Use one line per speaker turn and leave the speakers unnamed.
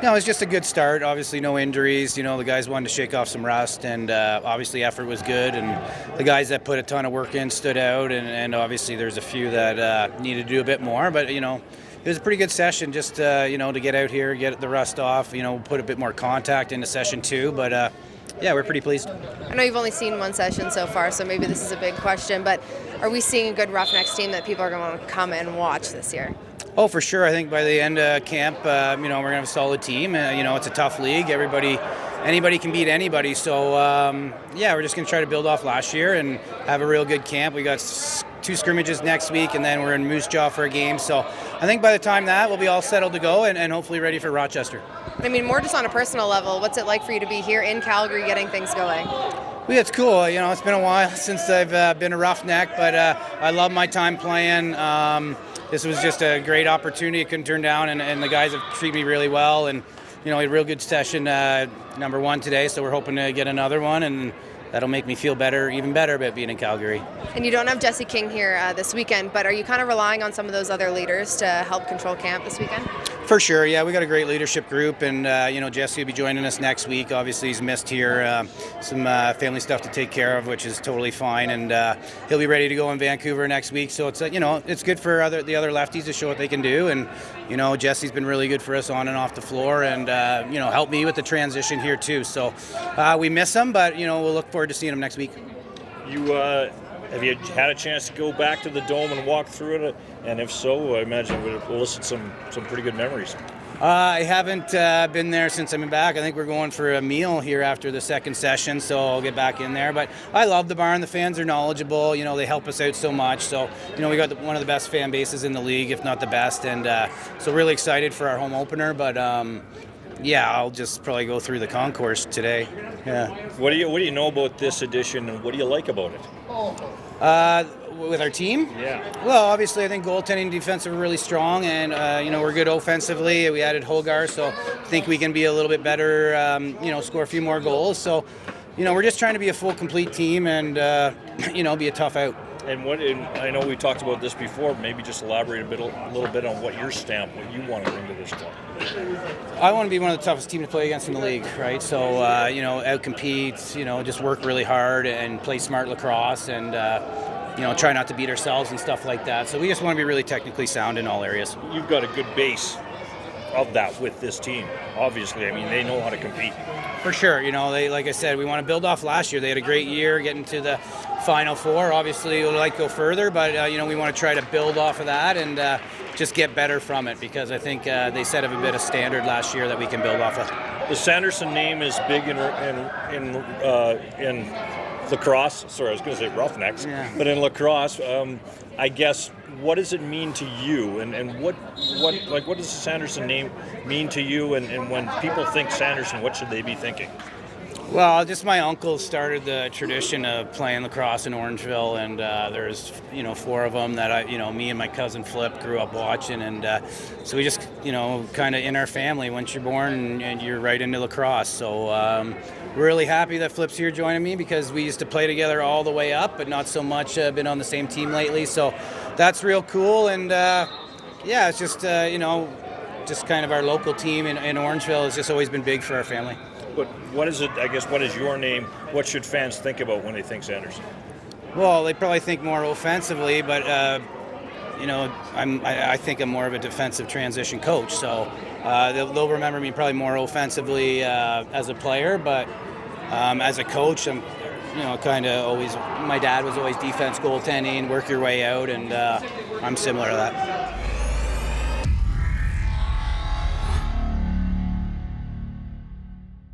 No, it's just a good start. Obviously, no injuries. The guys wanted to shake off some rust, and obviously, effort was good. And the guys that put a ton of work in stood out. And obviously, there's a few that needed to do a bit more. But it was a pretty good session. Just to get out here, get the rust off. Put a bit more contact into session 2. But yeah, we're pretty pleased.
I know you've only seen one session so far, so maybe this is a big question. But are we seeing a good Roughnecks team that people are going to come and watch this year?
Oh, for sure. I think by the end of camp, we're going to have a solid team. It's a tough league. Anybody can beat anybody. So, we're just going to try to build off last year and have a real good camp. We got 2 scrimmages next week, and then we're in Moose Jaw for a game. So I think by the time that, we'll be all settled to go and hopefully ready for Rochester.
I mean, more just on a personal level, what's it like for you to be here in Calgary getting things going?
Well, it's cool. It's been a while since I've been a Roughneck, but I love my time playing. This was just a great opportunity. I couldn't turn down, and the guys have treated me really well. And, we had a real good session, number 1 today, so we're hoping to get another one, and that'll make me feel even better about being in Calgary.
And you don't have Jesse King here this weekend, but are you kind of relying on some of those other leaders to help control camp this weekend?
For sure, yeah. We got a great leadership group, and Jesse will be joining us next week. Obviously, he's missed here some family stuff to take care of, which is totally fine, and he'll be ready to go in Vancouver next week. So it's it's good for the other lefties to show what they can do, and Jesse's been really good for us on and off the floor, and helped me with the transition here too. So we miss him, but we'll look forward to seeing him next week.
Have you had a chance to go back to the Dome and walk through it? And if so, I imagine it would elicit some pretty good memories.
I haven't been there since I've been back. I think we're going for a meal here after the second session, so I'll get back in there. But I love the barn. The fans are knowledgeable. They help us out so much. So, we got one of the best fan bases in the league, if not the best. And so really excited for our home opener. But I'll just probably go through the concourse today. Yeah.
What do you know about this edition, and what do you like about it?
With our team?
Yeah.
Well, obviously, I think goaltending and defense are really strong, and we're good offensively. We added Hogar, so I think we can be a little bit better. Score a few more goals. So, we're just trying to be a full, complete team, and be a tough out.
And I know we talked about this before. Maybe just elaborate a little bit on what what you want to bring to this club.
I want to be one of the toughest teams to play against in the league, right? So, out-compete, just work really hard and play smart lacrosse, and try not to beat ourselves and stuff like that. So we just want to be really technically sound in all areas.
You've got a good base of that with this team. Obviously, I mean, they know how to compete.
For sure, like I said, we want to build off last year. They had a great year getting to the Final Four. Obviously, we'd like to go further, but we want to try to build off of that and just get better from it, because I think they set up a bit of standard last year that we can build off of.
The Sanderson name is big in lacrosse. Sorry, I was going to say Roughnecks,
yeah.
But in lacrosse, I guess, what does it mean to you, and what does the Sanderson name mean to you, and when people think Sanderson, what should they be thinking?
Well, just my uncle started the tradition of playing lacrosse in Orangeville, and there's 4 of them that me and my cousin Flip grew up watching, and so we just kind of in our family, once you're born and you're right into lacrosse. So we're really happy that Flip's here joining me, because we used to play together all the way up, but not so much been on the same team lately. So that's real cool, and it's just just kind of our local team in Orangeville has just always been big for our family.
But what is it? I guess, what is your name? What should fans think about when they think Sanderson?
Well, they probably think more offensively, but I think I'm more of a defensive transition coach. So they'll remember me probably more offensively as a player, but as a coach, I'm kind of always. My dad was always defense, goaltending, work your way out, and I'm similar to that.